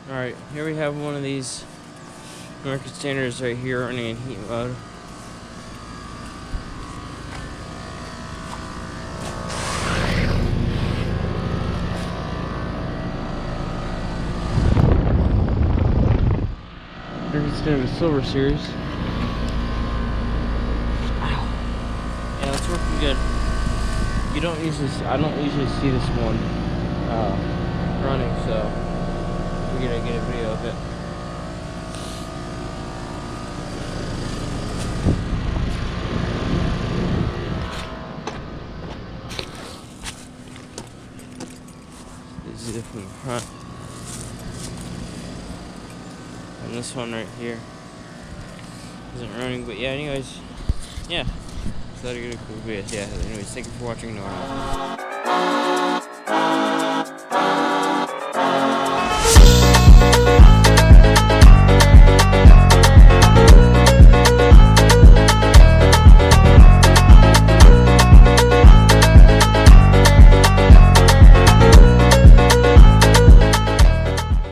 Alright, here we have one of these American Standards right here running in heat mode. American Standard Silver Series. Yeah, it's working good. I don't usually see this one running, so we're gonna get a video of it. This is it from the front. And this one right here isn't running, but yeah, anyways, yeah. So that'll get a cool video. Yeah, anyways, thank you for watching.